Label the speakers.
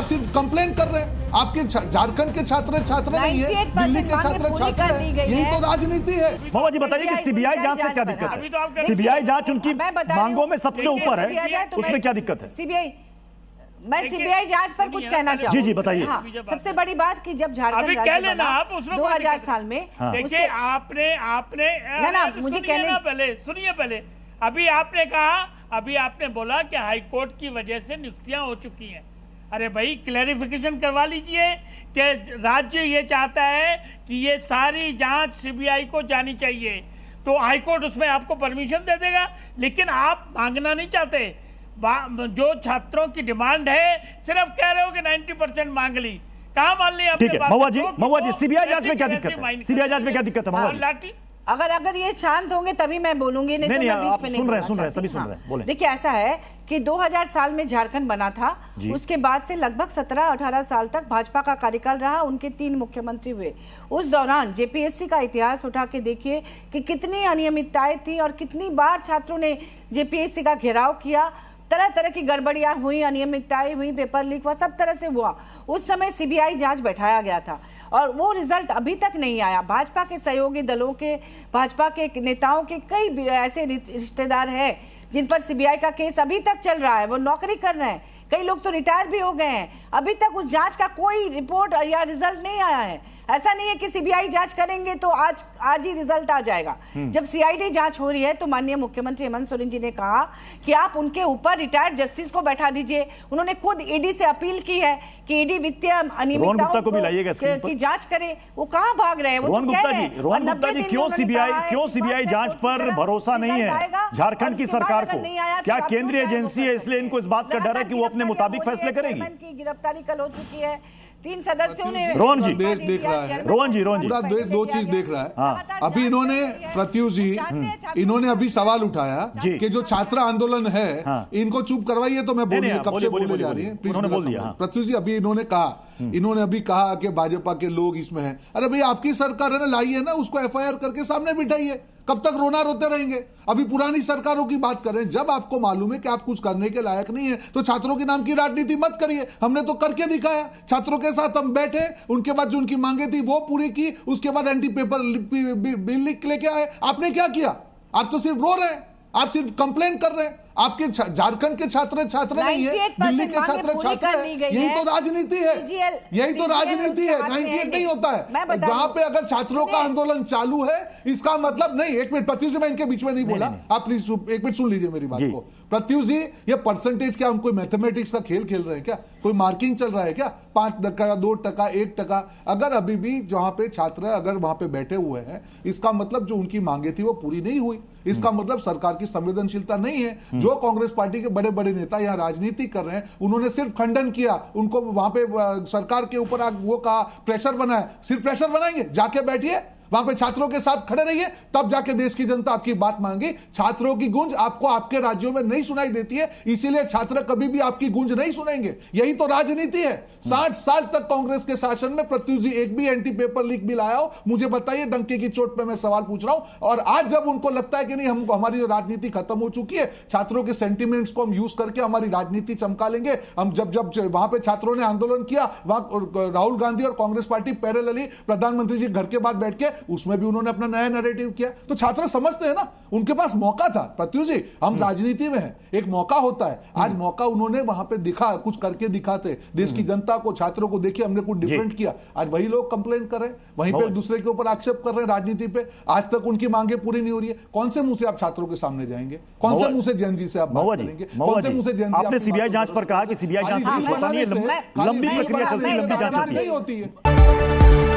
Speaker 1: आप सिर्फ कंप्लेन कर रहे हैं। आपके झारखंड के छात्र नहीं है, दिल्ली के छात्र है। यही तो राजनीति है।
Speaker 2: महुआ जी बताइए कि सीबीआई जांच से क्या दिक्कत है? सीबीआई जांच उनकी मांगों में सबसे ऊपर है, उसमें क्या दिक्कत है?
Speaker 3: मैं सीबीआई जांच पर कुछ कहना चाहूँ।
Speaker 2: जी जी बताइए।
Speaker 3: हाँ, सबसे बड़ी बात कि जब झारखंड राज्य बना 2000 साल में,
Speaker 4: देखिए आपने
Speaker 3: ना मुझे कहने
Speaker 4: सुनिए। अभी आपने बोला कि हाईकोर्ट की वजह से नियुक्तियां हो चुकी हैं। अरे भाई क्लैरिफिकेशन करवा लीजिए कि राज्य ये चाहता है कि ये सारी जांच सीबीआई को जानी चाहिए, तो हाईकोर्ट उसमें आपको परमिशन दे देगा। लेकिन आप मांगना नहीं चाहते। जो छात्रों की डिमांड है, सिर्फ कह रहे हो कि 90% मांग ली। कहाँ मान ली आपने?
Speaker 2: ठीक है महुआ जी सीबीआई जांच में क्या दिक्कत है? सीबीआई जांच में क्या दिक्कत है महुआ जी?
Speaker 3: अगर ये शांत होंगे तभी मैं बोलूंगी, नहीं तो मैं बीच में नहीं
Speaker 2: सुन रहे सभी सुन रहे हैं, बोलें।
Speaker 3: देखिए ऐसा है कि 2000 साल में झारखंड बना था, उसके बाद से लगभग 17-18 साल तक भाजपा का कार्यकाल रहा, उनके 3 मुख्यमंत्री हुए। उस दौरान जेपीएससी का इतिहास उठा के देखिए कि कितनी अनियमितताएं थी और कितनी बार छात्रों ने जेपीएससी का घेराव किया, तरह तरह की गड़बड़ियां हुई, अनियमितताएं हुई, पेपर लीक हुआ, सब तरह से हुआ। उस समय सीबीआई जांच बैठाया गया था और वो रिजल्ट अभी तक नहीं आया। भाजपा के सहयोगी दलों के, भाजपा के नेताओं के कई ऐसे रिश्तेदार हैं जिन पर सीबीआई का केस अभी तक चल रहा है, वो नौकरी कर रहे हैं, कई लोग तो रिटायर भी हो गए हैं। अभी तक उस जांच का कोई रिपोर्ट या रिजल्ट नहीं आया है। ऐसा नहीं है कि सीबीआई जांच करेंगे तो आज ही रिजल्ट आ जाएगा। जब सीआईडी जांच हो रही है तो माननीय मुख्यमंत्री हेमंत सोरेन जी ने कहा कि आप उनके ऊपर रिटायर्ड जस्टिस को बैठा दीजिए। उन्होंने खुद ईडी से अपील की है कि ईडी वित्तीय अनियमितताओं की जांच करे। वो कहाँ भाग रहे हैं?
Speaker 2: रोहन गुप्ता जी क्यों सीबीआई जांच पर भरोसा नहीं है झारखंड की सरकार को? क्या केंद्रीय एजेंसी है इसलिए इनको इस बात का डर है कि वो अपने मुताबिक फैसले करेगी?
Speaker 3: गिरफ्तारी कल हो चुकी है, 3 सदस्यों ने।
Speaker 2: रोहन जी
Speaker 1: देश देख रहा है,
Speaker 2: रोहन जी
Speaker 1: पूरा देश 2 चीज देख रहा है। अभी इन्होंने प्रत्युष जी इन्होंने अभी सवाल उठाया कि जो छात्र आंदोलन है इनको चुप करवाइए, तो मैं बोलिए कब से बोले जा रही है। प्रत्युष जी अभी इन्होंने कहा कि भाजपा के लोग इसमें हैं। अरे भाई आपकी सरकार है ना, लाइए ना उसको एफआईआर करके सामने बिठाइए। कब तक रोना रोते रहेंगे? अभी पुरानी सरकारों की बात करें। जब आपको मालूम है कि आप कुछ करने के लायक नहीं है तो छात्रों के नाम की राजनीति मत करिए। हमने तो करके दिखाया, छात्रों के साथ हम बैठे, उनके बाद जो उनकी मांगे थी वो पूरी की, उसके बाद एंटी पेपर बिल लिख लेके आए। आपने क्या किया? आप तो सिर्फ रो रहे हैं, आप सिर्फ कंप्लेन कर रहे हैं। आपके झारखंड के छात्र नहीं है, दिल्ली के छात्र है। यही तो राजनीति है, यही तो राजनीति है। 98 नहीं होता है। जहां पे अगर छात्रों का आंदोलन चालू है इसका मतलब नहीं। एक मिनट प्रत्युष जी, मैं इनके बीच में नहीं बोला, आप प्लीज एक मिनट सुन लीजिए मेरी बात को। प्रत्युष जी ये परसेंटेज क्या, हम कोई मैथमेटिक्स का खेल खेल रहे हैं क्या? कोई मार्किंग चल रहा है क्या? 5%, 2%, 1%? अगर अभी भी जहां पे छात्र अगर वहां पे बैठे हुए हैं, इसका मतलब जो उनकी मांगे थी वो पूरी नहीं हुई। इसका मतलब सरकार की संवेदनशीलता नहीं है। जो कांग्रेस पार्टी के बड़े बड़े नेता यहाँ राजनीति कर रहे हैं, उन्होंने सिर्फ खंडन किया, उनको वहां पे सरकार के ऊपर वो कहा, प्रेशर बनाया। सिर्फ प्रेशर बनाएंगे? जाके बैठिए वहां पे छात्रों के साथ खड़े रहिए, तब जाके देश की जनता आपकी बात मांगी। छात्रों की गूंज आपको आपके राज्यों में नहीं सुनाई देती है, इसीलिए छात्र कभी भी आपकी गूंज नहीं सुनेंगे। यही तो राजनीति है। 60 साल तक कांग्रेस के शासन में प्रत्युष जी एक भी एंटी पेपर लीक बिल आया हो मुझे बताइए? डंके की चोट पे मैं सवाल पूछ रहा हूं। और आज जब उनको लगता है कि नहीं, हम हमारी जो राजनीति खत्म हो चुकी है, छात्रों के सेंटिमेंट्स को हम यूज करके हमारी राजनीति चमका लेंगे। हम जब वहां पे छात्रों ने आंदोलन किया, वहां राहुल गांधी और कांग्रेस पार्टी पैरेलली प्रधानमंत्री जी घर के बाहर बैठ के उसमें भी उन्होंने अपना नया नैरेटिव किया। तो छात्र समझते हैं ना, उनके पास मौका था। प्रत्युष जी हम राजनीति में हैं, एक मौका होता है। आज मौका उन्होंने वहां पे दिखा, कुछ करके दिखाते देश की जनता को, छात्रों को, देखिए हमने कुछ डिफरेंट किया। आज वही लोग कंप्लेन कर रहे हैं, वहीं पे एक दूसरे के ऊपर आक्षेप कर रहे हैं राजनीति पे। आज तक उनकी मांगे पूरी नहीं हो रही है। कौन से मुंह से आप छात्रों के सामने जाएंगे? कौन से मुंह से जेएनजी से आप बात करेंगे? कौन से मुंह से जेएनजी?
Speaker 2: आपने सीबीआई जांच पर कहा कि सीबीआई जांच लंबी प्रक्रिया चलती है, लंबी जांच
Speaker 1: नहीं होती है।